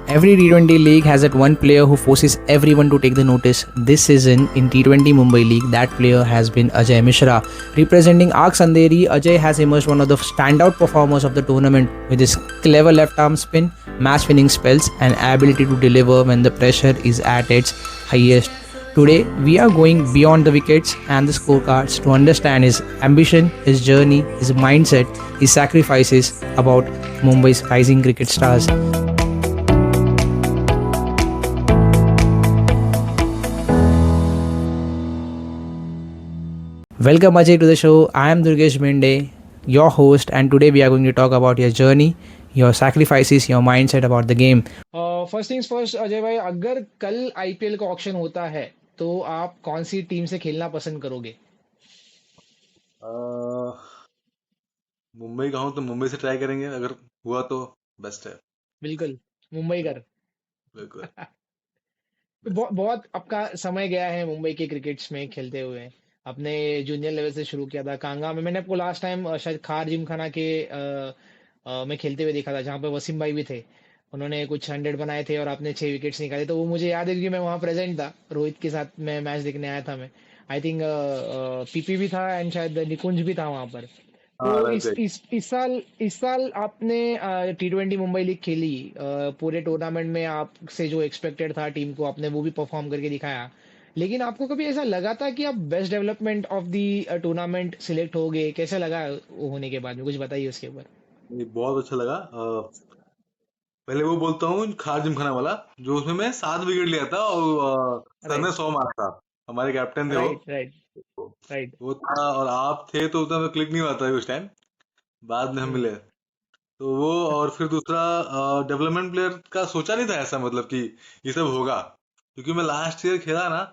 Every T20 league has that one player who forces everyone to take the notice. This season in T20 Mumbai League, that player has been Ajay Mishra. Representing Ark Sanderi, Ajay has emerged one of the standout performers of the tournament with his clever left arm spin, match winning spells, and ability to deliver when the pressure is at its highest. Today, we are going beyond the wickets and the scorecards to understand his ambition, his journey, his mindset, his sacrifices about Mumbai's rising cricket stars. Welcome Ajay to the show. I am Durgesh Mende, your host, and today we are going to talk about your journey, your sacrifices, your mindset about the game. First things first Ajay भाई, अगर कल IPL का auction होता है तो आप कौन सी team से खेलना पसंद करोगे? मुंबई का हूँ तो मुंबई से ट्राई करेंगे, अगर हुआ तो बेस्ट है। बिल्कुल मुंबई कर। बिल्कुल। बहुत आपका समय गया है मुंबई के क्रिकेट्स में खेलते हुए। अपने जूनियर लेवल से शुरू किया था कांगा में। मैंने आपको लास्ट टाइम शायद खार जिमखाना के में खेलते हुए देखा था, जहाँ पे वसीम भाई भी थे। उन्होंने कुछ 100 बनाए थे और आपने 6 विकेट्स निकाले, तो वो मुझे याद है क्योंकि मैं वहाँ प्रेजेंट था। रोहित के साथ मैं मैच देखने आया था। मैं आई थिंक पीपी भी था एंड शायद निकुंज भी था वहाँ पर। हाँ, तो राइट राइट। इस साल आपने T20 मुंबई लीग खेली। पूरे टूर्नामेंट में आपसे जो एक्सपेक्टेड था टीम को, आपने वो भी परफॉर्म करके दिखाया। लेकिन आपको कभी ऐसा लगा था कि आप best development of the tournament select हो गए? कैसा लगा वो होने के बाद में? कुछ बताइए उसके ऊपर। ये बहुत अच्छा लगा। पहले वो बोलता हूँ खार जिमखाना वाला, जो उसमें मैं 7 विकेट लिया था और सर ने राइट 100 मारा था। हमारे कैप्टन थे वो। Right right right. वो था और आप थे तो उतना क्लिक नहीं हुआ था उस टाइम। बाद में हम हम्म। मिले तो वो। और फिर दूसरा, डेवलपमेंट प्लेयर का सोचा नहीं था ऐसा, मतलब कि ये सब होगा, क्योंकि मैं लास्ट ईयर खेला ना,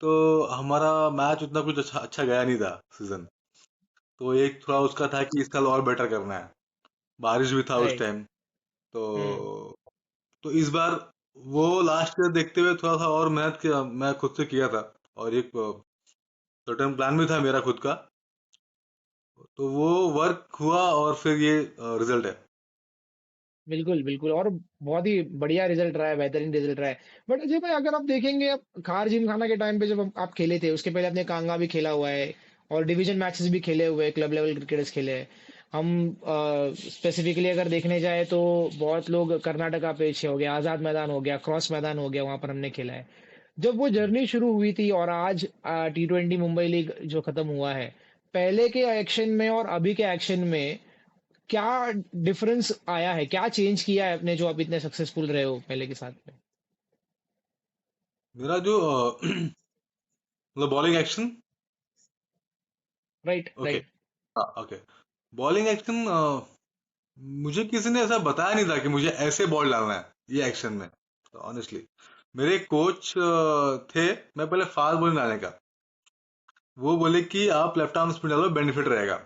तो हमारा मैच उतना कुछ अच्छा अच्छा गया नहीं था सीजन। तो एक थोड़ा उसका था कि इस साल और बेटर करना है। बारिश भी था उस राइट। टाइम। तो हम्म। तो इस बार वो लास्ट ईयर देखते हुए थोड़ा सा और मेहनत किया, मैं खुद से किया था। और एक सर्टेन प्लान भी था मेरा खुद का। तो वो वर्क हुआ और फिर ये रिजल्ट है। बिल्कुल बिल्कुल, और बहुत ही बढ़िया रिजल्ट रहा है, बेहतरीन रिजल्ट रहा है। बट अजय भाई, अगर आप देखेंगे, आप खार जिमखाना के टाइम पे जब आप खेले थे, उसके पहले आपने कांगा भी खेला हुआ है और डिवीजन मैचेस भी खेले हुए हैं, क्लब लेवल क्रिकेटर्स खेले हैं। हम स्पेसिफिकली अगर देखने जाए तो बहुत लोग कर्नाटका पे हो गया, आजाद मैदान हो गया, क्रॉस मैदान हो गया, वहां पर हमने खेला है। जब वो जर्नी शुरू हुई थी और आज T20 मुंबई लीग जो खत्म हुआ है, पहले के एक्शन में और अभी के एक्शन में क्या डिफरेंस आया है? क्या चेंज किया है आपने, जो आप इतने सक्सेसफुल रहे हो पहले के साथ में? मेरा जो मतलब bowling action. Right okay. Right. हाँ, ओके। बॉलिंग एक्शन, मुझे किसी ने ऐसा बताया नहीं था कि मुझे ऐसे बॉल डालना है ये एक्शन में। ऑनेस्टली मेरे कोच थे, मैं पहले फास्ट बॉलिंग डालने का, वो बोले कि आप लेफ्ट आर्म स्पिन डालो, बेनिफिट रहेगा।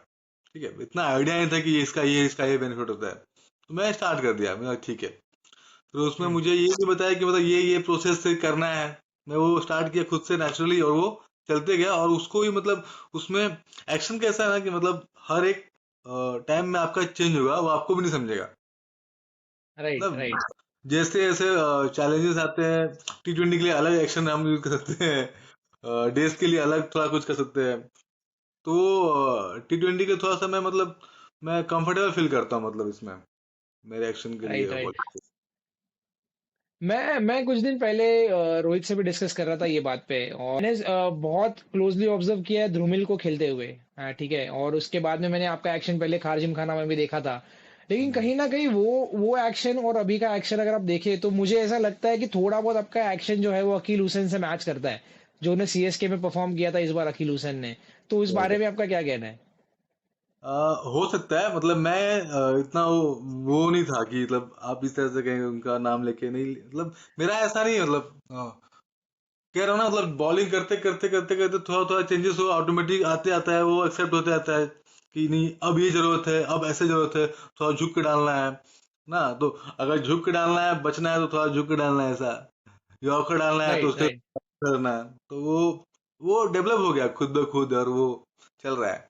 ठीक है, इतना आइडिया नहीं था कि इसका ये बेनिफिट होता है। तो मैं स्टार्ट कर दिया, मेरा ठीक है। फिर उसमें हम्म। मुझे ये भी बताया कि मतलब ये प्रोसेस से करना है। मैं वो स्टार्ट किया खुद से नेचुरली, और वो चलते गया। और उसको भी मतलब उसमें एक्शन कैसा है ना कि मतलब हर एक टाइम में आपका चेंज होगा, वो आपको भी नहीं समझेगा। राइट मतलब राइट। जैसे जैसे चैलेंजेस आते हैं, T20 के लिए अलग एक्शन हम यूज कर सकते हैं, डेज के लिए अलग थोड़ा कुछ कर सकते हैं। तो T20 के थोड़ा सा मैं कंफर्टेबल फील करता हूँ, मतलब इसमें मेरे एक्शन के राइट लिए राइट। बोल। मैं कुछ दिन पहले रोहित से भी डिस्कस कर रहा था ये बात पे, और मैंने बहुत क्लोजली ऑब्जर्व किया है ध्रुमिल को खेलते हुए। ठीक है, और उसके बाद में मैंने आपका एक्शन पहले खारजिम खाना में भी देखा था। लेकिन कहीं ना कहीं वो एक्शन और अभी का एक्शन अगर आप देखें, तो मुझे ऐसा लगता है कि थोड़ा बहुत आपका एक्शन जो है वो अकील हुसैन से मैच करता है, जो उन्हें सीएसके में परफॉर्म किया था इस बार अकील हुसैन ने। तो इस बारे में आपका क्या कहना है? हो सकता है, मतलब मैं इतना वो नहीं था कि मतलब आप इस तरह से कहेंगे उनका नाम लेके नहीं, मतलब मेरा ऐसा नहीं है, मतलब कह रहा हूँ ना, मतलब बॉलिंग करते करते करते करते थोड़ा थोड़ा चेंजेस हो, ऑटोमेटिक आते आता है, वो एक्सेप्ट होते आता है कि नहीं अब ये जरूरत है, अब ऐसे जरूरत है, थोड़ा झुक के डालना है ना। तो अगर झुक के डालना है, बचना है, तो थोड़ा झुक के डालना है, ऐसा यॉर्कर डालना है तो राइट उसके राइट। करना है। तो वो डेवलप हो गया खुद ब खुद, और वो चल रहा है।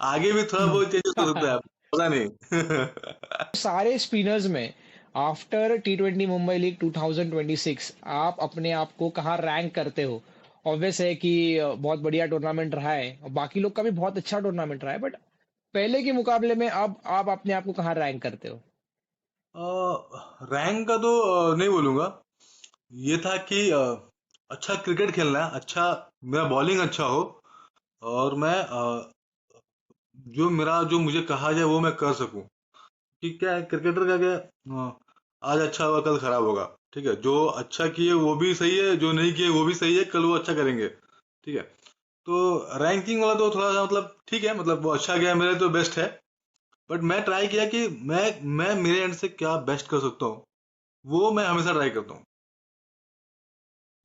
आगे भी थोड़ा बहुत चेंजेस हो सकता है, पता नहीं। सारे स्पिनर्स में आफ्टर T20 मुंबई लीग 2026 आप अपने आप को कहाँ रैंक करते हो? ऑब्वियस है कि बहुत बढ़िया टूर्नामेंट रहा है और बाकी लोग का भी बहुत अच्छा टूर्नामेंट रहा है, बट पहले के मुकाबले में अब आप अपने आप को कहाँ रैंक करते हो? रैंक का तो नहीं बोलूंगा। ये था कि अच्छा क्रिकेट खेलना है, अच्छा मेरा बॉलिंग अच्छा हो, और मैं जो मुझे कहा जाए वो मैं कर सकूं। कि क्या है क्रिकेटर का क्या, आज अच्छा होगा कल खराब होगा। ठीक है, जो अच्छा किए वो भी सही है, जो नहीं किए वो भी सही है, कल वो अच्छा करेंगे। ठीक है, तो रैंकिंग वाला तो थोड़ा सा मतलब ठीक है, मतलब वो अच्छा गया मेरे तो बेस्ट है। बट मैं ट्राई किया कि मैं मेरे एंड से क्या बेस्ट कर सकता हूँ, वो मैं हमेशा ट्राई करता हूँ।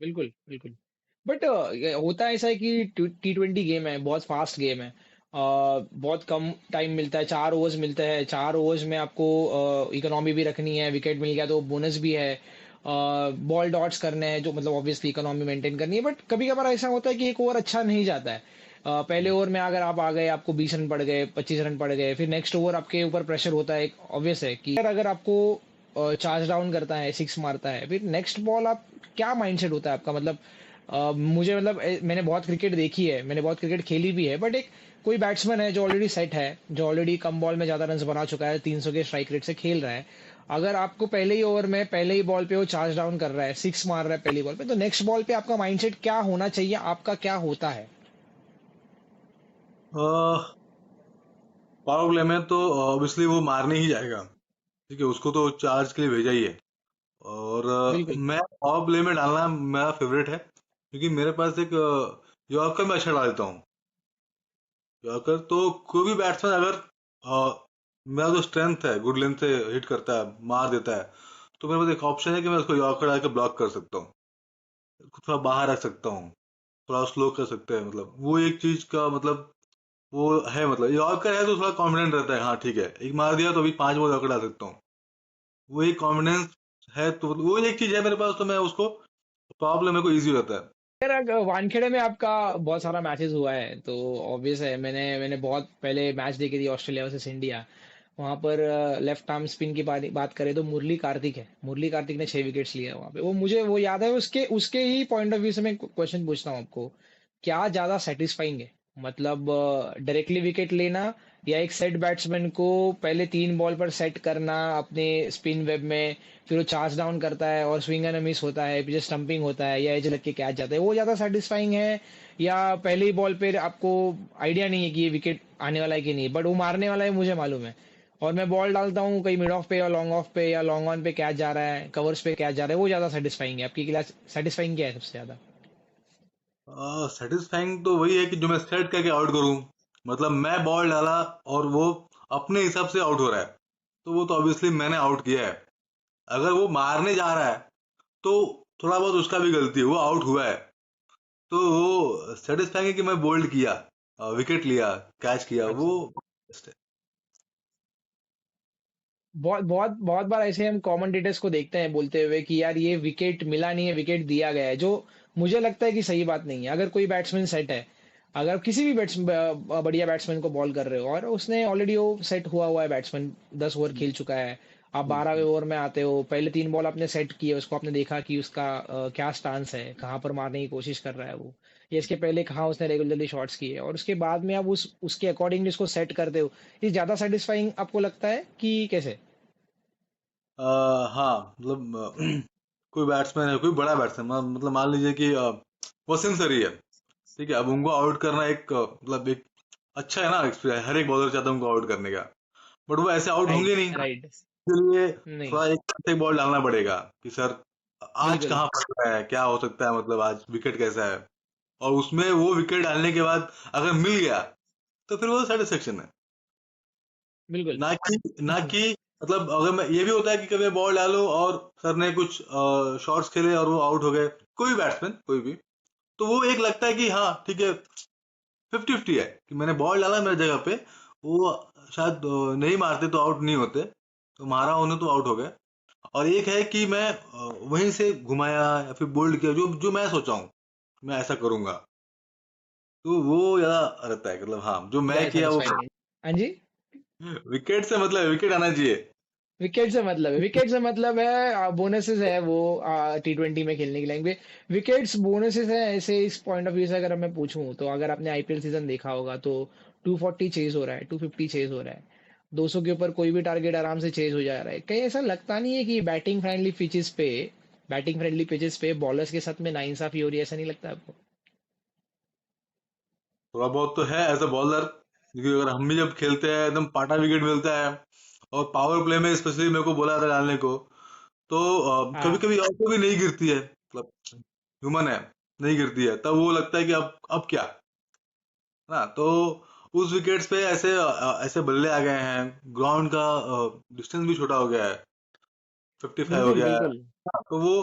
बिल्कुल, बिल्कुल। बट होता ऐसा है कि T20 गेम है, बहुत फास्ट गेम है। बहुत कम टाइम मिलता है, 4 ओवर्स मिलते हैं। 4 ओवर्स में आपको इकोनॉमी भी रखनी है, विकेट मिल गया तो बोनस भी है। बॉल डॉट्स करने हैं जो मतलब ऑब्वियसली इकोनॉमी मेंटेन करनी है, बट कभी कभार ऐसा होता है कि एक ओवर अच्छा नहीं जाता है। पहले ओवर में अगर आप आ गए, आपको 20 रन पड़ गए, 25 रन पड़ गए, फिर नेक्स्ट ओवर आपके ऊपर प्रेशर होता है। ऑब्वियस है कि अगर आपको चार्ज डाउन करता है, सिक्स मारता है, फिर नेक्स्ट बॉल आप क्या माइंडसेट होता है आपका? मतलब मुझे मतलब मैंने बहुत क्रिकेट देखी है, मैंने बहुत क्रिकेट खेली भी है, बट एक कोई बैट्समैन है जो ऑलरेडी सेट है, जो ऑलरेडी कम बॉल में ज्यादा रन बना चुका है, 300 के स्ट्राइक रेट से खेल रहा है। अगर आपको पहले ही ओवर में पहले ही बॉल पे वो चार्ज डाउन कर रहा है, सिक्स मार रहा है पहली बॉल पे, तो नेक्स्ट बॉल पे आपका माइंडसेट क्या होना चाहिए? आपका क्या होता है? पावर प्ले में तो ऑब्वियसली वो मारने ही जाएगा। ठीक है, उसको तो चार्ज के लिए भेजा ही है। और बिल्कुल। मैं पावर प्ले में डालना मेरा फेवरेट है, क्योंकि मेरे पास एक यॉर्कर में अच्छा डालता हूँ। यॉर्कर तो कोई भी बैट्समैन अगर मेरा जो स्ट्रेंथ है, गुड लेंथ से हिट करता है, मार देता है, तो मेरे पास एक ऑप्शन है कि मैं उसको यॉर्कर डाल के ब्लॉक कर सकता हूँ, थोड़ा बाहर रख सकता हूँ, थोड़ा स्लो कर सकते हैं। मतलब वो एक चीज का मतलब वो है, मतलब यॉर्कर है तो थोड़ा कॉन्फिडेंट रहता है, हाँ ठीक है एक मार दिया तो अभी 5 बॉल यॉर्कर डाल सकता हूँ। वो एक कॉन्फिडेंस है, तो वो एक चीज है मेरे पास, तो मैं उसको पावर प्ले मेरे को ईजी रहता है। यार वानखेड़े में आपका बहुत सारा मैचेस हुआ है तो ऑब्वियस है, मैंने मैंने बहुत पहले मैच देखी थी ऑस्ट्रेलिया वर्सेस इंडिया। वहां पर लेफ्ट आर्म स्पिन की बात करें तो मुरली कार्तिक है, मुरली कार्तिक ने 6 विकेट्स लिए वहां पे। वो मुझे वो याद है, उसके उसके ही पॉइंट ऑफ व्यू से मैं क्वेश्चन पूछता हूँ आपको, क्या ज्यादा सेटिस्फाइंग है? मतलब डायरेक्टली विकेट लेना, या एक सेट बैट्समैन को पहले 3 बॉल पर सेट करना अपने स्पिन वेब में, फिर वो चार्ज डाउन करता है और स्विंग एंड मिस होता है, फिर स्टंपिंग होता है या एज लग के कैच जाता है, वो ज्यादा सेटिस्फाइंग है? या पहले ही बॉल पे आपको आइडिया नहीं है कि ये विकेट आने वाला है कि नहीं, बट वो मारने वाला है मुझे मालूम है, और मैं बॉल डालता हूँ कहीं मिड ऑफ पे या लॉन्ग ऑफ पे या लॉन्ग ऑन पे कैच जा रहा है, कवर्स पे कैच जा रहा है, वो ज्यादा सेटिस्फाइंग है आपकी क्लास? सेटिस्फाइंग क्या है सबसे ज्यादा? सेटिस्फाइंग तो वही है कि जो मैं सेट करके आउट करूं, मतलब मैं बॉल डाला और वो अपने हिसाब से आउट हो रहा है, तो वो तो ऑब्वियसली मैंने आउट किया है। अगर वो मारने जा रहा है तो थोड़ा बहुत उसका भी गलती है, वो आउट हुआ है, तो वो सेटिस्फाइंग है कि मैं बोल्ड किया, विकेट लिया, कैच किया, वो अच्छा। best है। बहुत बहुत बहुत बार ऐसे हम कमेंटेटर्स को देखते हैं बोलते हुए कि यार ये विकेट मिला नहीं है, विकेट दिया गया है, जो मुझे लगता है कि सही बात नहीं है। अगर कोई बैट्समैन सेट है, अगर आप किसी भी बढ़िया बैट्समैन को बॉल कर रहे हो और उसने ऑलरेडी वो सेट हुआ हुआ है, बैट्समैन 10 ओवर खेल चुका है, आप 12वें ओवर में आते हो, पहले 3 बॉल आपने सेट किए, उसको आपने देखा कि उसका क्या स्टांस है, कहाँ पर मारने की कोशिश कर रहा है वो, या इसके पहले कहाँ उसने रेगुलरली शॉट्स किए, और उसके बाद में आप उस उसके अकॉर्डिंगली उसको सेट करते हो, ये ज्यादा सेटिस्फाइंग आपको लगता है कि कैसे? हाँ मतलब कोई बैट्समैन है, कोई बड़ा बैट्समैन, मतलब मान लीजिए कि वसिम सरी है। ठीक है, अब उनको आउट करना एक मतलब एक अच्छा है ना एक्सपीरियंस, हर एक बॉलर चाहता है उनको आउट करने का, बट वो ऐसे आउट होंगे राइट, नहीं। राइट। इसके लिए नहीं। थोड़ा एक बॉल डालना पड़ेगा कि सर आज बिल्कुल, कहाँ फंस रहा है, क्या हो सकता है, मतलब आज विकेट कैसा है, और उसमें वो विकेट डालने के बाद अगर मिल गया तो फिर वो सेटिस्फेक्शन है। बिल्कुल। ना कि मतलब अगर मैं, ये भी होता है कि कभी बॉल डालो और सर ने कुछ शॉट्स खेले और वो आउट हो गए, कोई भी बैट्समैन कोई भी, तो वो एक लगता है कि हाँ ठीक है, 50-50 है कि मैंने बॉल डाला मेरी जगह पे, वो शायद नहीं मारते तो आउट नहीं होते, तो मारा उन्हें तो आउट हो गए। और एक है कि मैं वहीं से घुमाया या फिर बोल्ड किया, जो जो मैं सोचा हूँ मैं ऐसा करूंगा, तो वो ज्यादा रहता है, मतलब हाँ जो मैं ज़्यादा किया वो सैटिस्फाइंग है। हाँ जी? विकेट से मतलब विकेट आना चाहिए। विकेट से मतलब है, बोनसेस है वो T20 में खेलने के लिए। विकेट्स बोनसेस है ऐसे, इस पॉइंट ऑफ व्यू से अगर मैं पूछूं तो, अगर आपने आईपीएल सीजन देखा होगा तो 240 चेज हो रहा है, 250 चेज हो रहा है, 200 के ऊपर कोई भी टारगेट आराम से चेज हो जा रहा है। कहीं ऐसा लगता नहीं है कि बैटिंग फ्रेंडली पिचेस पे बॉलर्स के साथ में नाइंसाफी हो रही है? ऐसा नहीं लगता आपको? थोड़ा बहुत तो है एज अ बॉलर, क्योंकि अगर हम भी जब खेलते हैं एकदम पाटा विकेट मिलता है, और पावर प्ले में स्पेशली मेरे को बोला था डालने को, तो कभी हाँ, कभी और को भी नहीं गिरती है, मतलब ह्यूमन है, नहीं गिरती है, तब वो लगता है कि अब क्या ना। तो उस विकेट्स पे ऐसे ऐसे बल्ले आ गए हैं, ग्राउंड का डिस्टेंस भी छोटा हो गया है, 55 हो बिल्कुल गया है। बिल्कुल। हाँ, तो वो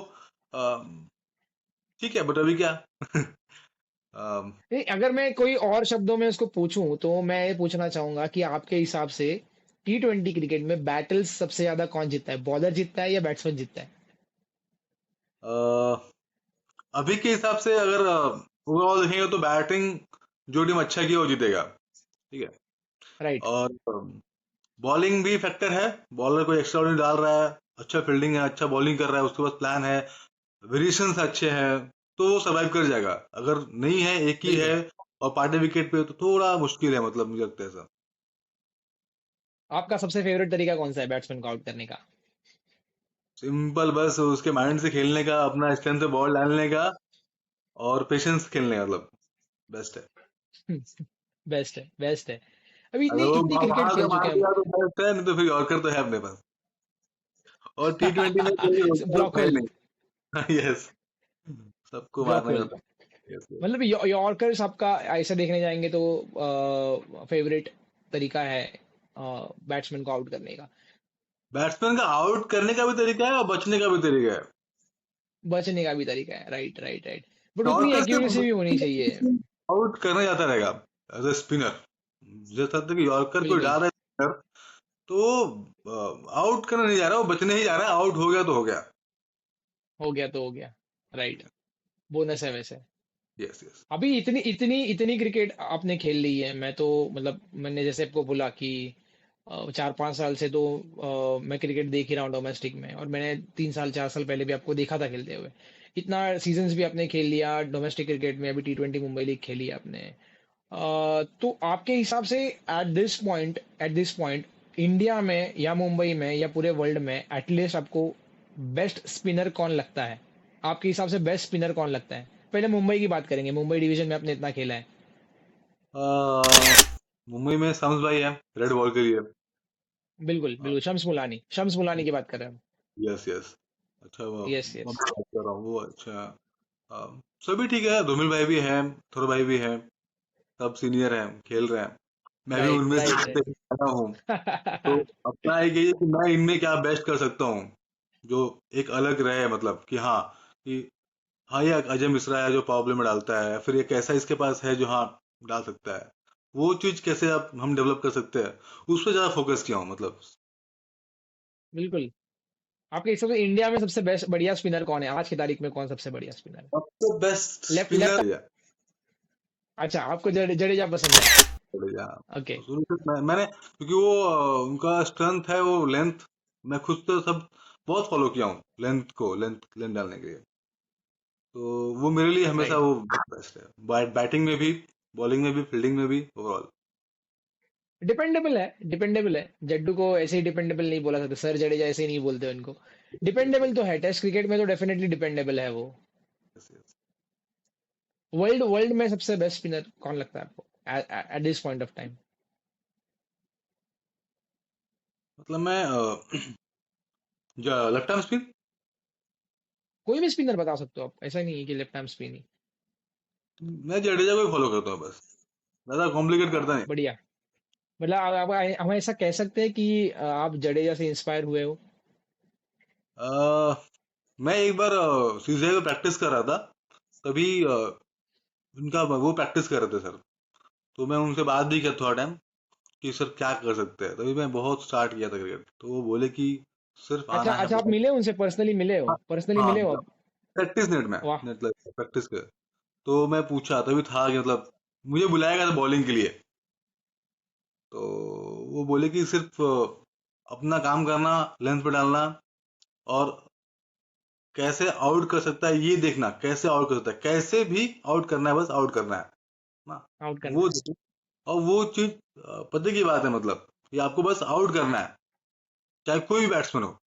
ठीक है, बट अभी क्या अम, नहीं, अगर मैं कोई और शब्दों में उसको पूछूं तो मैं ये पूछना चाहूंगा कि आपके हिसाब से T20 क्रिकेट में बैटल्स सबसे ज्यादा कौन जीतता है? बॉलर जीतता है या बैट्समैन जीतता है? अ, अभी के हिसाब से अगर ओवरऑल देखेंगे तो बैटिंग जो टीम अच्छा किया वो जीतेगा, ठीक है। राइट। और बॉलिंग भी फैक्टर है, बॉलर कोई एक्स्ट्रा नहीं डाल रहा है, अच्छा फील्डिंग है, अच्छा बॉलिंग कर रहा है, उसके पास प्लान है, वेरिएशंस अच्छे हैं, तो वो सर्वाइव कर जाएगा। अगर नहीं है, एक ही है बिल्कुल। और पार्टी विकेट पे, तो थोड़ा मुश्किल है, मतलब मुझे लगता है ऐसा। आपका सबसे फेवरेट तरीका कौन सा है बैट्समैन को आउट करने का? सिंपल, बस उसके माइंड से खेलने का, अपना स्ट्रेंथ से बॉल डालने का, और पेशेंस खेलने का, मतलब बेस्ट है। बेस्ट है, बेस्ट है। अभी इतनी अगर वो इतनी क्रिकेट बाहर का खेल चुके मार हैं दिया तो बेस्ट है, नहीं तो फिर यॉर्कर तो है अपने पास, और T20 में कोई रोकता तो है ब्लॉकवेल। नहीं। यस, सबको मारना ही ब्लॉकवेल। होता है। Yes, yes. मतलब यॉर्कर्स आपका ऐसा देखने जाएंगे तो फेवरेट तरीका है बैट्समैन को आउट करने का? बैट्समैन का आउट करने का भी तरीका है और बचने का भी तरीका है। बचने का भी तरीका है, राइट राइट राइट। बट उतनी यॉर्कर एक्यूरेसी भी होनी चाहिए। से आउट करना जाता रहेगा एज ए स्पिनर, जैसा था कि यॉर्कर कोई बिल्कुल। डाल रहा है spinner, तो आउट करने नहीं जा रहा, वो बचने ही जा रहा है, आउट हो गया तो हो गया। हो गया तो हो गया। राइट। बोनस है वैसे। Yes, yes. अभी इतनी इतनी इतनी क्रिकेट आपने खेल ली है, मैं तो मतलब मैंने जैसे आपको बोला कि 4-5 साल से तो मैं क्रिकेट देख ही रहा हूँ डोमेस्टिक में, और मैंने 3 साल 4 साल पहले भी आपको देखा था खेलते हुए। इतना सीजन्स भी आपने खेल लिया डोमेस्टिक क्रिकेट में, अभी T20 मुंबई लीग खेली है आपने। तो आपके हिसाब से एट दिस पॉइंट इंडिया में या मुंबई में या पूरे वर्ल्ड में एटलीस्ट आपको बेस्ट स्पिनर कौन लगता है? आपके हिसाब से बेस्ट स्पिनर कौन लगता है? पहले मुंबई की बात करेंगे, मुंबई डिवीजन में आपने इतना खेला है। मुंबई में शम्स भाई है, रेड बॉल के लिए। बिल्कुल बिल्कुल, शम्स मुलानी की बात कर रहे हैं यस, यस। अच्छा, वो हम। यस मैं यस। बात कर रहा हूँ, वो अच्छा। सभी ठीक है, धूमिल भाई भी हैं, थोर भाई भी हैं, सब सीनियर हैं, खेल रहे हैं, मैं भी राइट उनमें से राइट एक आया हूँ। तो राइट। अपना एक ये है कि मैं इनमें क्या बेस्ट कर सकता हूँ, जो एक अलग रहे, मतलब कि हाँ, ये अजय मिश्रा है जो पावर प्ले में डालता है, फिर एक ऐसा इसके पास है जो हाँ डाल सकता है, वो चीज कैसे आप हम डेवलप कर सकते हैं, उस पर ज्यादा फोकस किया हूँ, मतलब बिल्कुल। आपके हिसाब से इंडिया में सबसे बेस्ट बढ़िया स्पिनर कौन है आज की तारीख में? कौन सबसे बढ़िया स्पिनर है? सबसे बेस्ट लेफ्ट लेफ्ट। स्पिनर। अच्छा, आपको जडेजा पसंद है? बढ़िया। ओके। शुरू से मैंने, क्योंकि वो उनका स्ट्रेंथ है, वो लेंथ, मैं खुद तो सब बहुत फॉलो किया हूँ, लेंथ लेंथ डालने के लिए, तो वो मेरे लिए हमेशा राइट। वो बेस्ट है, बैटिंग में भी, बॉलिंग में भी, फील्डिंग में भी, ओवरऑल। डिपेंडेबल है, डिपेंडेबल है। जड्डू को ऐसे ही डिपेंडेबल नहीं बोला सकते, सर जडेजा ऐसे ही नहीं बोलते उनको। डिपेंडेबल तो है, टेस्ट क्रिकेट में तो डेफिनेटली डिपेंडेबल है वो। Yes, yes. वर्ल्ड वर्ल्ड में सबसे बेस्ट स्पिनर कौन लगता है आपको at this point of time? मतलब मैं लेफ्ट आर्म स्पिन, कोई भी स्पिनर बता सकते हो आप, ऐसा नहीं है कि लेफ्ट आर्म स्पिन ही। मैं जडेजा को ही फॉलो करता हूँ, बस ज्यादा कॉम्प्लिकेट करता नहीं। बढ़िया। मतलब हम ऐसा कह सकते हैं कि आप जडेजा से इंस्पायर हुए हो? मैं एक बार सीजीआई में प्रैक्टिस कर रहा था, तभी उनका वो प्रैक्टिस कर रहे थे सर, तो मैं उनसे बात भी किया थोड़ा टाइम कि सर क्या कर सकते हैं, तभी मैं बहुत स्टार्ट किया था क्रिकेट, तो वो बोले कि सिर्फ अच्छा आना है अच्छा, आप बहुत। मिले उनसे, पर्सनली मिले हो? हाँ, पर्सनली हाँ, मिले हो मतलब आप? प्रैक्टिस नेट में, वाह। नेट प्रैक्टिस कर, तो मैं पूछा तभी था कि मतलब मुझे बुलाया गया था बॉलिंग के लिए, तो वो बोले कि सिर्फ अपना काम करना, लेंथ पे डालना, और कैसे आउट कर सकता है ये देखना, कैसे आउट कर सकता है, कैसे भी आउट करना है, बस आउट करना है ना, आउट करना वो है। देखो। और वो चीज पता की बात है, मतलब ये आपको बस आउट करना है, चाहे कोई भी बैट्समैन हो,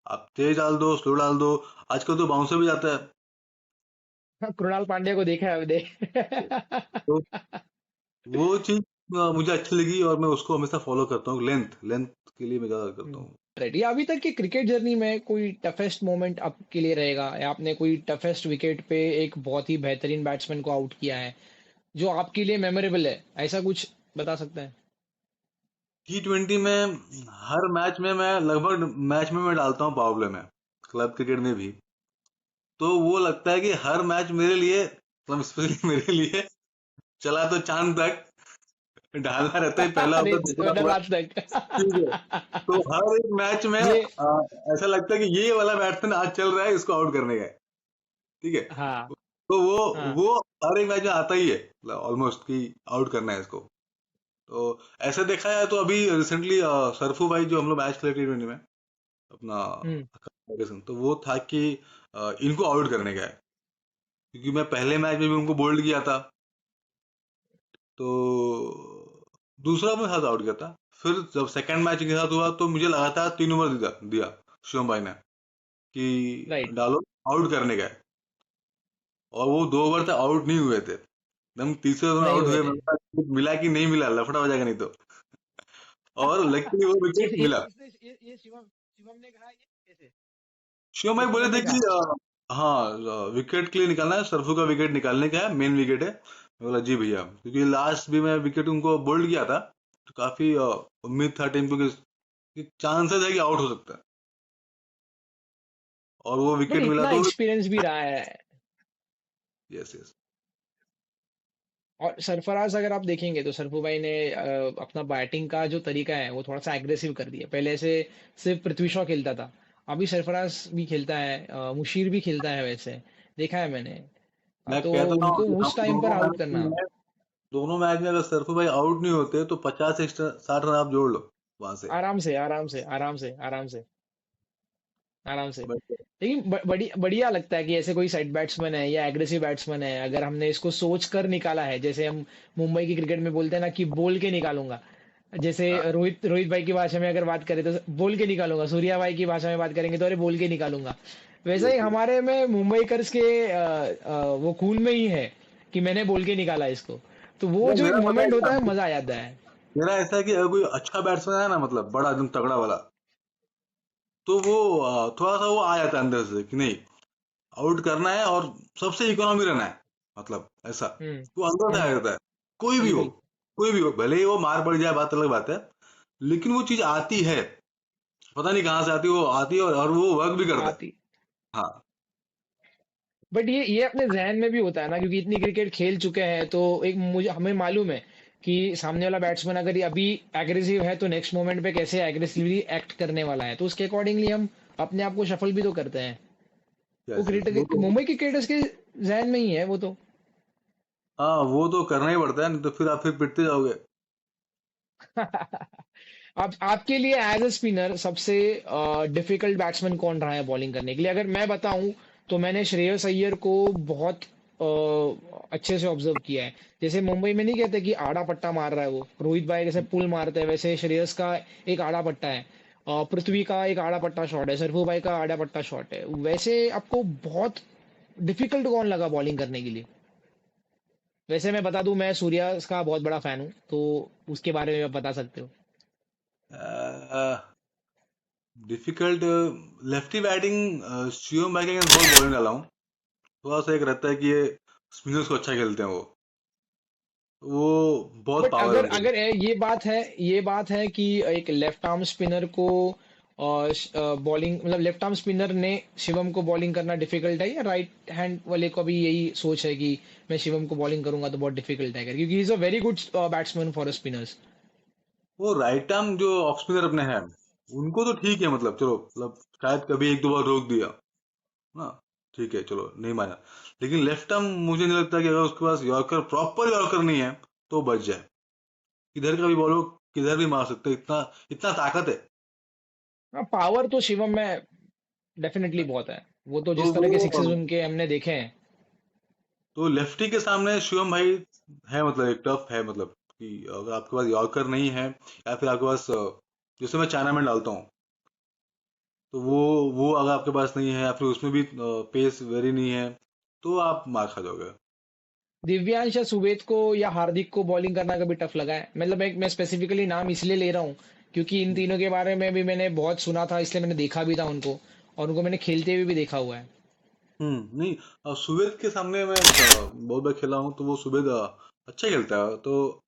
आप तेज डाल दो, स्लो डाल दो, आजकल तो बाउंसर भी जाता है। हाँ, कृणाल पांड्या को देखा है अभी देख। तो वो चीज मुझे अच्छी लगी, और मैं उसको हमेशा फॉलो करता हूँ, लेंथ लेंथ के लिए मैं ज्यादा करता हूँ। राइट, ये अभी तक की क्रिकेट जर्नी में कोई टफेस्ट मोमेंट आपके लिए रहेगा, या आपने कोई टफेस्ट विकेट पे एक बहुत ही बेहतरीन बैट्समैन को आउट किया है जो आपके लिए मेमोरेबल है, ऐसा कुछ बता सकते हैं? T20 में हर मैच में मैं लगभग मैच में मैं डालता हूँ पावर प्ले में, क्लब क्रिकेट में भी। तो वो लगता है कि हर मैच मेरे लिए, मतलब स्पेशली मेरे लिए, चला तो चांद तक डालना रहता है, पहला अरे ओवर दूसरा ओवर। धन्यवाद ठीक है, तक। तो हर एक मैच में ये ऐसा लगता है कि ये वाला बैट्समैन आज चल रहा है, इसको आउट करने का है। ठीक है, हाँ तो वो हाँ। वो हर एक मैच में आता ही है ऑलमोस्ट, कि आउट करना है इसको। तो ऐसे देखा जाए तो अभी रिसेंटली सरफू भाई जो हम लोग मैच खेले T20 में अपना, हम्म। तो वो था कि इनको आउट करने का है, क्योंकि मैं पहले मैच में भी उनको बोल्ड किया था, तो दूसरा में साथ आउट किया था। फिर जब सेकंड मैच के साथ हुआ तो मुझे लगातार 3 ओवर दिया दिया शिवम भाई ने, कि राइट। डालो, आउट करने का है। और वो 2 ओवर तक आउट नहीं हुए थे, एकदम तीसरे ओवर नहीं आउट हुए हुए, थे। मतलब मिला कि नहीं मिला, लफड़ा हो जाएगा नहीं तो। और लकीली वो विकेट मिला। ये शिवम शिवम ने कहा ये कैसे? शिवम भाई ये बोले शिवम थे ने कि कहा। हाँ, विकेट के लिए निकालना है, सरफू का विकेट निकालने का है, मेन विकेट है। मैं बोला जी भैया, क्योंकि लास्ट भी मैं विकेट उनको बोल्ड किया था, तो काफी उम्मीद था टीम को कि चांसेस है कि आउट हो सकता है, और वो बट विकेट मिला इतना तो। एक्सपीरियंस भी रहा है। Yes yes. और सरफराज अगर आप देखेंगे तो सरफू भाई ने अपना बैटिंग का जो तरीका है वो थोड़ा सा एग्रेसिव कर दिया। पहले से सिर्फ पृथ्वी शॉ खेलता था, अभी सरफराज भी खेलता है, मुशीर भी खेलता है वैसे, देखा है मैंने। मैं तो कहता हूँ उनको कि हम उस टाइम पर आउट करना। दोनों मैच में अगर सरफू भाई आउट नहीं होते तो 50 से 60 रन आप जोड़ लो वहां से। आराम से आराम से आराम से आराम से आराम से। बट लेकिन बढ़िया लगता है कि ऐसे कोई साइड बैट्समैन है या एग्रेसिव बैट्समैन है, अगर हमने इसको सोच कर निकाला है, जैसे हम मुंबई की क्रिकेट में बोलते हैं ना कि बोल के निकालूंगा। जैसे रोहित रोहित भाई की भाषा में अगर बात करें तो बोल के निकालूंगा, सूर्या भाई की भाषा में बात करेंगे तो अरे बोल के निकालूंगा। वैसे ही हमारे में मुंबईकर्स के वो खून में ही है कि मैंने बोल के निकाला इसको। तो वो जो एक मेरा पता है मोमेंट होता क्या? है मजा आ जाता है। मेरा ऐसा है कि अगर कोई अच्छा बैट्समैन है ना, मतलब बड़ा एकदम तगड़ा वाला, तो वो थोड़ा सा वो आ जाता है अंदर से कि नहीं, आउट करना है, और सबसे इकोनॉमी रहना है, मतलब ऐसा वो अंदर से आ हम्म। जाता है। कोई भी हो, बिल्कुल। कोई भी हो, भले ही वो मार पड़ जाए, बात अलग बात है, लेकिन वो चीज आती है, पता नहीं कहाँ से आती है, वो आती है, और वो वर्क भी करता है। आती। हाँ। बट ये अपने जहन में भी होता है ना, क्योंकि इतनी क्रिकेट खेल चुके हैं तो एक मुझे हमें मालूम है कि सामने वाला बैट्समैन अगर ये अभी एग्रेसिव है तो नेक्स्ट मोमेंट पे कैसे एग्रेसिवली एक्ट करने वाला है, तो उसके अकॉर्डिंगली हम अपने आप को शफल भी तो करते हैं। वो यस यस, वो क्रिकेट तो, मुंबई के क्रिकेटर्स के जहन में ही है वो तो। हाँ वो तो करना ही पड़ता है, नहीं तो फिर आप फिर पिटते जाओगे। आप आपके लिए एज अ स्पिनर सबसे डिफिकल्ट बैट्समैन कौन रहा है बॉलिंग करने के लिए? अगर मैं बताऊं तो मैंने श्रेयस अय्यर को बहुत अच्छे से ऑब्जर्व किया है। जैसे मुंबई में नहीं कहते कि आड़ा पट्टा मार रहा है वो, रोहित भाई जैसे पुल मारते हैं वैसे श्रेयस का एक आड़ा पट्टा है, पृथ्वी का एक आड़ा पट्टा शॉट है, सरफू भाई का आड़ा पट्टा शॉट है। वैसे आपको बहुत डिफिकल्ट कौन लगा बॉलिंग करने के लिए? वैसे मैं बता दूं, मैं सूर्या का बहुत बड़ा फैन हूं, तो उसके बारे में आप बता सकते हो। डिफिकल्ट, लेफ्टी बैटिंग, शिवम भाई के अगेंस्ट बहुत बॉलिंग डाला हूँ। थोड़ा सा एक रहता है कि ये स्पिनर्स को अच्छा खेलते हैं वो बहुत बट पावर है अगर उनके। अगर ये बात है कि एक लेफ्ट आर्म स्पिनर को बॉलिंग, मतलब लेफ्ट आर्म स्पिनर ने शिवम को बॉलिंग करना डिफिकल्ट है, या राइट हैंड वाले को भी यही सोच है कि मैं शिवम को बॉलिंग करूंगा तो बहुत डिफिकल्ट है, क्योंकि he is a very good batsman for spinners. वो राइट आर्म जो ऑफ स्पिनर अपने हैं, उनको तो ठीक है, मतलब चलो, मतलब शायद कभी एक दो बार रोक दिया ना, ठीक है, चलो नहीं माना। लेकिन लेफ्ट आर्म मुझे नहीं लगता कि अगर उसके पास यॉर्कर, प्रॉपर यॉर्कर नहीं है, तो बच जाए। किधर का भी बॉलो किधर भी मार सकते हैं, इतना इतना ताकत है। हाँ, पावर तो शिवम में डेफिनेटली बहुत है। वो तो तो जिस तरह के वो सिक्सेस उनके हमने देखे हैं। तो लेफ्टी के सामने शिवम भाई है, मतलब एक टफ है, मतलब कि अगर आपके पास यॉर्कर नहीं है या फिर आपके पास जैसे मैं चाइना में डालता हूँ, तो वो अगर आपके पास नहीं है या फिर उसमें भी पेस वेरी नहीं है, तो आप मार खा जाओगे। दिव्यांश या सुवेद को या हार्दिक को बॉलिंग करना कभी टफ लगा है? मतलब एक मैं स्पेसिफिकली नाम इसलिए ले रहा हूँ क्योंकि इन तीनों के बारे में भी मैंने बहुत सुना था, इसलिए मैंने देखा भी था उनको, और उनको मैंने खेलते हुए भी देखा हुआ है। नहीं, सुबेद के सामने मैं बहुत बार खेला हूँ, तो वो सुबेद अच्छा खेलता है, तो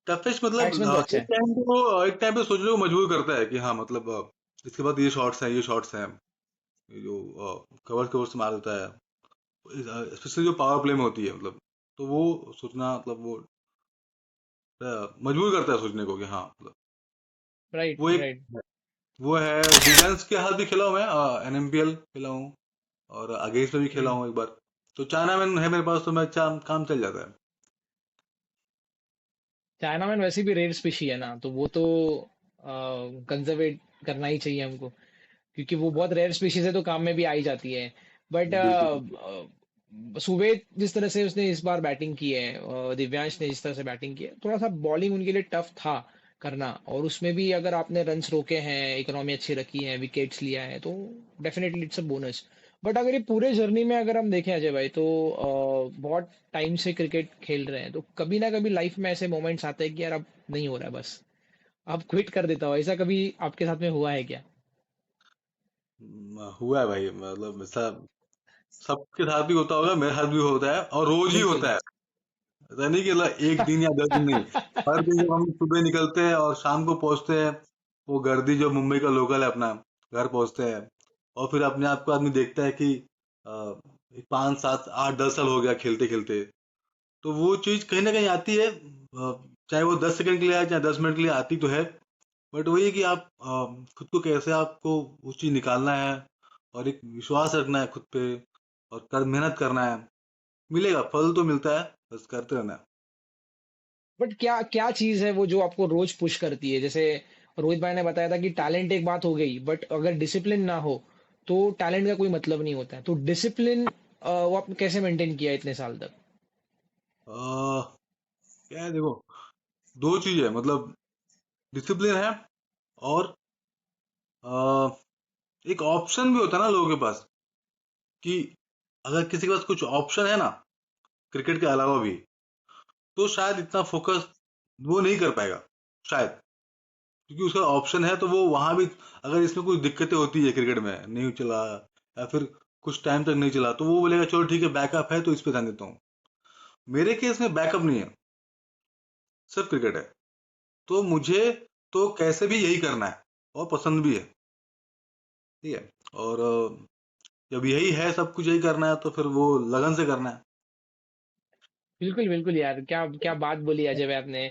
टफेस्ट मतलब बैट्समैन तो अच्छा है। एक टाइम पे सोचने को मजबूर करता है कि हाँ मतलब इसके बाद ये शॉट्स हैं, ये शॉट्स हैं, ये जो कवर कवर से मार देता है, स्पेशली जो पावर प्ले में होती है, मतलब तो वो सोचना, मतलब वो मजबूर करता है सोचने को कि हाँ मतलब राइट, वो एक राइट। वो है। डिफेंस के हाथ भी खेला हूँ मैं, एनएमपीएल खेला हूँ और अगेंस्ट में भी खेला हम्म। हूँ एक बार। तो चाइना मैन है मेरे पास, तो मैं काम चल जाता है। चाइना मैन वैसे भी रेयर स्पीशी है ना, तो वो तो कंजर्वेट करना ही चाहिए हमको, क्योंकि वो बहुत रेयर स्पीशीज है, तो काम में भी आई जाती है। बट बिल्कुल बिल्कुल। सुवेद जिस तरह से उसने इस बार बैटिंग की है, दिव्यांश ने जिस तरह से बैटिंग की है, थोड़ा सा बॉलिंग उनके लिए टफ था करना, और उसमें भी अगर आपने रन्स रोके हैं, इकोनॉमी अच्छी रखी है, विकेट्स लिया है, तो definitely it's a bonus. But अगर ये पूरे जर्नी में अगर हम देखें अजय भाई, तो बहुत टाइम से क्रिकेट खेल रहे हैं, तो कभी ना कभी लाइफ में ऐसे मोमेंट्स आते हैं कि यार अब नहीं हो रहा है, बस अब क्विट कर देता हूँ। ऐसा कभी आपके साथ में हुआ है क्या? हुआ है भाई, मतलब ऐसा सबके साथ भी होता होगा, मेरे साथ भी होता है और रोज ही बिल्कुल। होता है। ऐसा नहीं कि मतलब एक दिन या 10 दिन नहीं, हर दिन जब हम सुबह निकलते हैं और शाम को पहुंचते हैं, वो गर्दी जो मुंबई का लोकल है अपना, घर पहुंचते हैं, और फिर अपने आप को आदमी देखता है कि 5 7 8 10 साल हो गया खेलते खेलते, तो वो चीज कहीं ना कहीं आती है, चाहे वो 10 सेकंड के लिए आए, चाहे 10 मिनट के लिए आती तो है। बट वही है कि आप खुद को कैसे आपको वो चीज निकालना है, और एक विश्वास रखना है खुद पे, और मेहनत करना है, मिलेगा फल तो मिलता है, बस करते रहना है। बट क्या क्या चीज है वो जो आपको रोज पुश करती है? जैसे रोहित भाई ने बताया था कि टैलेंट एक बात हो गई, बट अगर डिसिप्लिन ना हो तो टैलेंट का कोई मतलब नहीं होता है। तो डिसिप्लिन वो आपने कैसे मेंटेन किया इतने साल तक? क्या है, देखो, दो चीज है, मतलब डिसिप्लिन है, और अ, एक ऑप्शन भी होता है ना लोगों के पास, कि अगर किसी के पास कुछ ऑप्शन है ना क्रिकेट के अलावा भी, तो शायद इतना फोकस वो नहीं कर पाएगा, शायद, क्योंकि उसका ऑप्शन है, तो वो वहां भी, अगर इसमें कुछ दिक्कतें होती है क्रिकेट में, नहीं चला या फिर कुछ टाइम तक नहीं चला, तो वो बोलेगा चलो ठीक है, बैकअप है तो इस पे ध्यान देता हूँ। मेरे केस में बैकअप नहीं है, सिर्फ क्रिकेट है, तो मुझे तो कैसे भी यही करना है, और पसंद भी है, ठीक है, और जब यही है, सब कुछ यही करना है, तो फिर वो लगन से करना है। बिल्कुल, बिल्कुल यार, क्या क्या बात बोली अजय भाई आपने।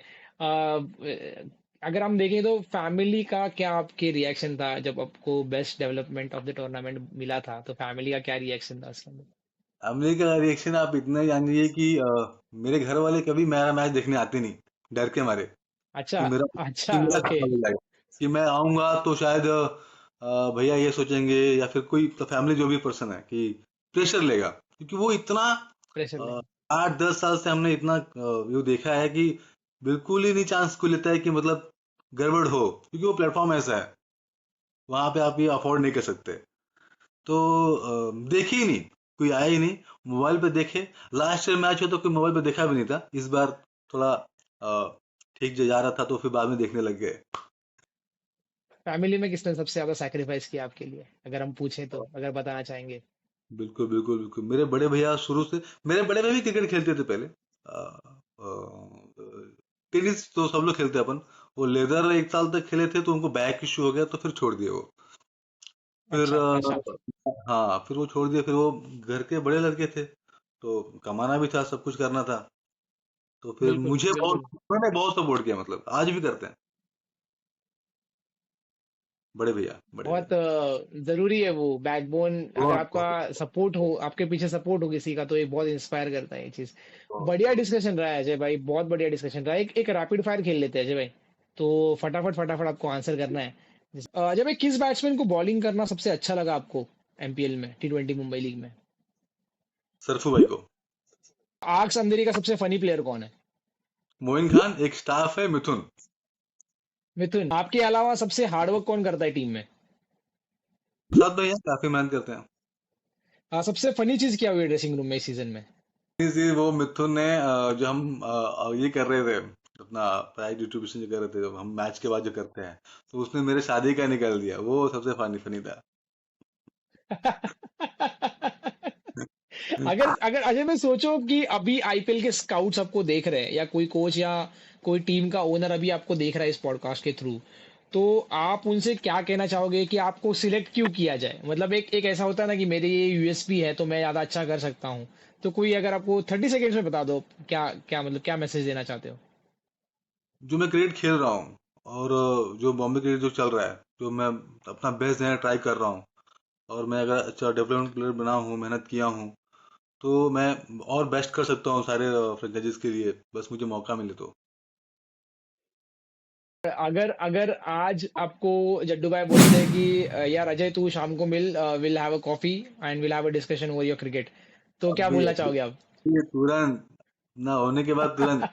अगर हम देखें तो फैमिली का क्या आपके रिएक्शन था जब आपको best development of the tournament मिला था? तो फैमिली का क्या रिएक्शन था उसके अंदर? फैमिली का रिएक्शन आप इतना जान लीजिए कि मेरे घर वाले कभी मेरा मैच देखने आते नहीं, डर के मारे, अच्छा, कि मेरा अच्छा, कि मेरा ओके। खराब हो जाएगा, कि मैं आऊंगा तो शायद भैया ये सोचेंगे, या फिर कोई तो फैमिली जो भी पर्सन है कि प्रेशर लेगा, क्योंकि वो इतना प्रेशर अ, लेंगे। 8 10 साल से हमने इतना व्यू देखा है कि बिल्कुल ही नहीं चांस को लेता है कि मतलब गड़बड़ हो, क्योंकि वो प्लेटफॉर्म ऐसा है, वहां पे आप ये अफोर्ड नहीं कर सकते। तो देखे ही नहीं, कोई आया ही नहीं, मोबाइल पे देखे। लास्ट ईयर मैच हो तो कोई मोबाइल पे देखा भी नहीं था, इस बार थोड़ा ठीक जा रहा था, तो फिर बाद में देखने लग गए। फैमिली में किसने सबसे ज्यादा सैक्रिफाइस किया आपके लिए, अगर हम पूछें तो, अगर बताना चाहेंगे? बिल्कुल बिल्कुल बिल्कुल, मेरे बड़े भैया शुरू से, मेरे बड़े भैया भी क्रिकेट खेलते थे पहले, टेनिस तो सब लोग खेलते हैं अपन। वो लेदर 1 साल तक खेले थे, तो उनको बैक इश्यू हो गया, तो फिर छोड़ दिए वो। फिर अच्छा, अच्छा। हाँ, फिर वो छोड़ दिए, फिर वो घर के बड़े लड़के थे, तो कमाना भी था, सब कुछ करना था, तो फिर बिल्कुल, मुझे बहुत, बिल्कुल। मैंने बहुत सपोर्ट किया, मतलब आज भी करते हैं, बड़े भैया, बड़े बहुत भैया। जरूरी है वो बैकबोन। अगर बहुत आपका बहुत सपोर्ट हो, आपके पीछे सपोर्ट हो किसी का, तो ये बहुत इंस्पायर करता है ये चीज। बहुत बढ़िया बहुत। डिस्कशन रहा है अजय भाई, बहुत बढ़िया डिस्कशन रहा है। एक एक रैपिड फायर खेल लेते हैं अजय भाई, तो फटाफट फटाफट आपको आंसर करना है। जब एक किस बैट्समैन को बॉलिंग करना सबसे अच्छा लगा आपको एमपीएल में, T20 मुंबई लीग में? सरफू भाई को। आक्स अंधेरी का सबसे फनी प्लेयर कौन है? मोइन खान, एक स्टाफ है मिथुन। मिथुन। आपके अलावा सबसे हार्डवर्क कौन करता है टीम में? प्रसाद भैया काफी मेहनत करते हैं। सबसे फनी चीज क्या हुई ड्रेसिंग रूम में इस सीजन में? जी, वो मिथुन ने जो हम ये कर रहे थे, अपना प्राइज डिस्ट्रीब्यूशन जो कर रहे थे, जब हम मैच के बाद जो करते हैं, तो उसने मेरे शादी का निकाल दिया। वो सबसे फनी फनी था। अगर अगर अजय में सोचो कि अभी आईपीएल के स्काउट्स आपको देख रहे हैं, या कोई कोच या कोई टीम का ओनर अभी आपको देख रहा है इस पॉडकास्ट के थ्रू, तो आप उनसे क्या कहना चाहोगे कि आपको सिलेक्ट क्यों किया जाए? मतलब एक एक ऐसा होता है ना कि मेरे ये यूएसपी है तो मैं ज्यादा अच्छा कर सकता हूँ। तो कोई अगर आपको 30 सेकेंड्स में बता दो, क्या क्या मतलब क्या मैसेज देना चाहते हो? जो मैं क्रिकेट खेल रहा हूँ, और जो बॉम्बे क्रिकेट जो चल रहा है, जो मैं अपना बेस्ट देना ट्राई कर रहा हूँ, और मैं अगर अच्छा डेवलपमेंट प्लेयर बना हूँ, मेहनत किया हूँ, तो मैं और बेस्ट कर सकता हूँ सारे फ्रेंचाइजीज के लिए, बस मुझे मौका मिले तो। अगर अगर आज आपको जड्डू भाई बोलते हैं कि यार अजय तू शाम को मिल, will have a coffee and will have a discussion over your cricket, तो क्या अभी बोलना अभी चाहोगे आप? ये तुरंत ना होने के बाद तुरंत।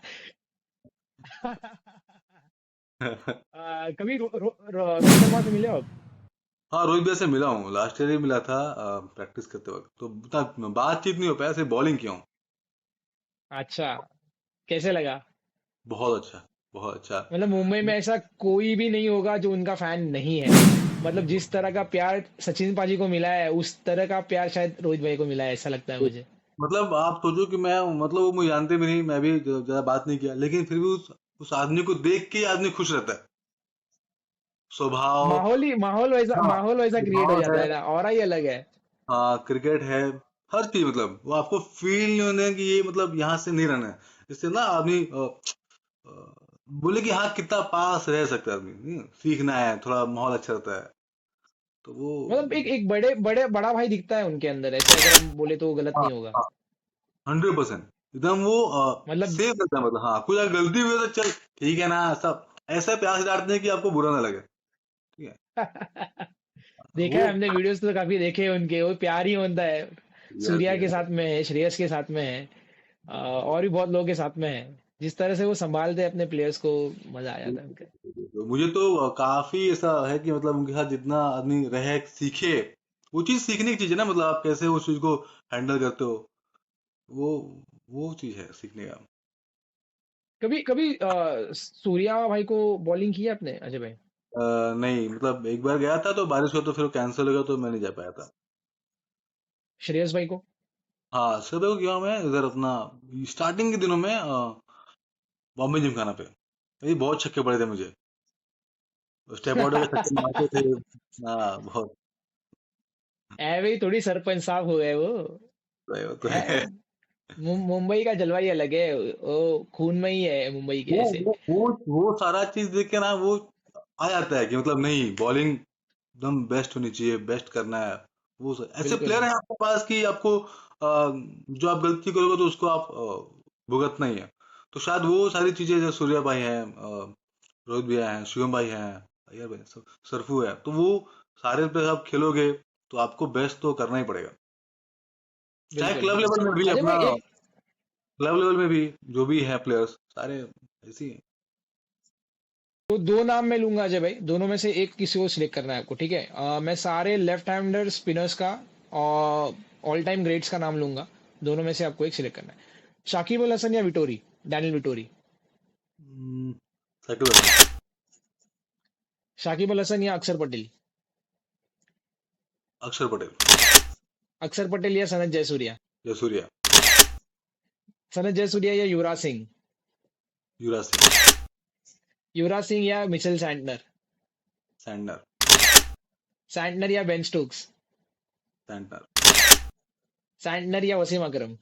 कभी रोहित शर्मा से मिले हो आप? हाँ, रोहित भैया से मिला हूँ, लास्ट ईयर ही मिला था प्रैक्टिस करते वक्त, तो उतना बातचीत नहीं हो पाया, सिर्फ बॉलिंग किया हूँ। अच्छा, कैसे लगा? बहुत अच्छा, बहुत अच्छा। मतलब मुंबई में ऐसा कोई भी नहीं होगा जो उनका फैन नहीं है। मतलब जिस तरह का प्यार सचिन पाजी को मिला है, उस तरह का प्यार शायद रोहित भाई को मिला है, ऐसा लगता है मुझे। मतलब आप सोचो कि मैं, मतलब वो मुझे जानते भी नहीं, मैं भी ज्यादा बात नहीं किया, लेकिन फिर भी उस आदमी को देख के ही आदमी खुश रहता है। स्वभाव। हाँ, माहौल वैसा क्रिएट हो स्वभाव है। जाता है ना, और ही अलग है। हाँ, क्रिकेट है। हर चीज, मतलब वो आपको फील नहीं होने कि ये मतलब यहाँ से नहीं रहना है। इससे ना आदमी अ, बोले कि हाँ, कितना पास रह सकता है आदमी, सीखना है, थोड़ा माहौल अच्छा रहता है, तो वो। मतलब एक एक बड़े बड़े बड़ा भाई दिखता है उनके अंदर, ऐसे अगर हम बोले तो गलत हाँ, नहीं होगा। हाँ, 100%। एकदम वो मतलब सेफ रहता है, मतलब हाँ, कुछ अगर गलती हुई तो चल, ठीक है ना, सब ऐसा प्यार से डांटते हैं कि आपको बुरा ना लगे। ठीक है। देखा वो। है हमने, वीडियोस तो काफी देखे हैं उनके, वो प्यार ही होता है। यस, सूर्या के यस। साथ में है, श्रेयस के साथ में है, और भी बहुत लोगों के साथ में है। जिस तरह से वो संभालते हैं अपने प्लेयर्स को, मजा आ जाता है उनके। मुझे तो काफी ऐसा है कि मतलब उनके साथ जितना आदमी रहे, सीखे, वो चीज सीखने की चीज है ना, मतलब आप कैसे उस चीज को हैंडल करते हो, वो वो चीज है सीखने का। कभी कभी सूर्या भाई को बॉलिंग की है आपने अजय भाई? नहीं, मतलब एक बार गया था तो बारिश हुआ, तो फिर कैंसिल हो गया, तो मैं नहीं जा पाया था। श्रेयस भाई को? हाँ, सब को गया मैं इधर अपना, स्टार्टिंग के दिनों में बॉम्बे जिमखाना पे, ये बहुत छक्के पड़े थे मुझे, स्टेप आउट के छक्के मारते थे। हाँ, बहुत। ऐ भाई, थोड़ी सरपंच साहब हो गए वो। वो तो है, है। मुंबई का जलवा ही अलग है, वो खून में ही है मुंबई के वो ऐसे। वो सारा चीज देख के ना, वो आ जाता है कि मतलब नहीं, बॉलिंग एकदम बेस्ट होनी चाहिए, बेस्ट करना है। ऐसे बिल्कुल। प्लेयर हैं आपके पास कि आपको जो आप गलती करोगे तो उसको आप भुगतना ही है। तो शायद वो सारी चीजें, जो सूर्या भाई हैं, रोहित भैया हैं, शिवम भाई हैं, अय्यर भाई, सरफू है, तो वो सारे प्लेयर आप खेलोगे तो आपको बेस्ट तो करना ही पड़ेगा। चाहे बिल्कुल क्लब लेवल में भी अजय अपना, भाई, एक क्लब लेवल में भी जो भी है प्लेयर्स सारे ऐसे ही हैं। तो दो नाम मैं लूंगा अजय भाई, दोनों में से एक किसी को सिलेक्ट करना है आपको, ठीक है? मैं सारे लेफ्ट हैंडर स्पिनर्स का और ऑल टाइम ग्रेट्स का नाम लूंगा। दोनों में से आपको एक सिलेक्ट करना है। शाकिब अल हसन या विटोरी, डैनियल विटोरी? हम्म, साकिब अल हसन। शाकिब अल हसन या अक्षर पटेल? अक्षर पटेल। अक्षर पटेल या सनत जयसूर्या? जयसूर्या। सनत जयसूर्या या युवराज सिंह? युवराज सिंह। युवराज सिंह या मिचेल सैंटनर? सैंडनर। सैंटनर या बेन स्टोक्स? सैंटनर। सैंटनर या वसीम अकरम?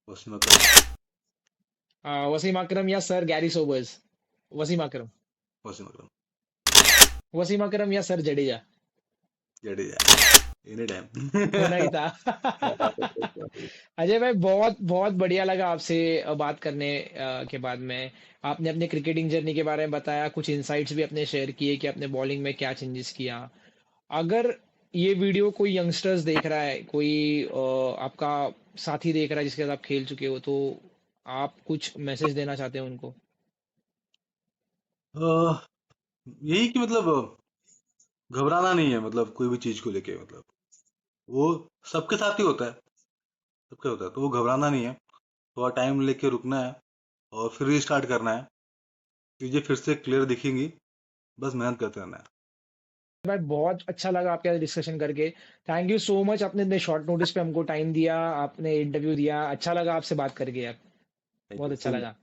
वसीम अकरम। वसीम अकरम या सर गैरी सोबर्स? वसीम अकरम। वसीम अकरम। वसीम अकरम या सर जडेजा? जडेजा एनी होना ही टाइम। था। अजय भाई, बहुत बहुत बढ़िया लगा आपसे बात करने के बाद में। आपने अपने क्रिकेटिंग जर्नी के बारे में बताया, कुछ इंसाइट्स भी अपने शेयर किए कि आपने बॉलिंग में क्या चेंजेस किया। अगर ये वीडियो कोई यंगस्टर्स देख रहा है, कोई आपका साथी देख रहा है जिसके साथ आप खेल चुके हो, तो आप कुछ मैसेज देना चाहते हो उनको? यही कि मतलब घबराना नहीं है, मतलब कोई भी चीज को लेके, मतलब वो सबके साथ ही होता है, सबके होता है, तो वो घबराना नहीं है। थोड़ा टाइम लेके रुकना है और फिर रीस्टार्ट करना है, चीजें फिर से क्लियर दिखेंगी, बस मेहनत करते रहना है। भाई, बहुत अच्छा लगा आपके साथ डिस्कशन करके। थैंक यू सो मच, आपने इतने शॉर्ट नोटिस पे हमको टाइम दिया, आपने इंटरव्यू दिया। अच्छा लगा आपसे बात करके यार, थैंक बहुत यू अच्छा सो मच। लगा।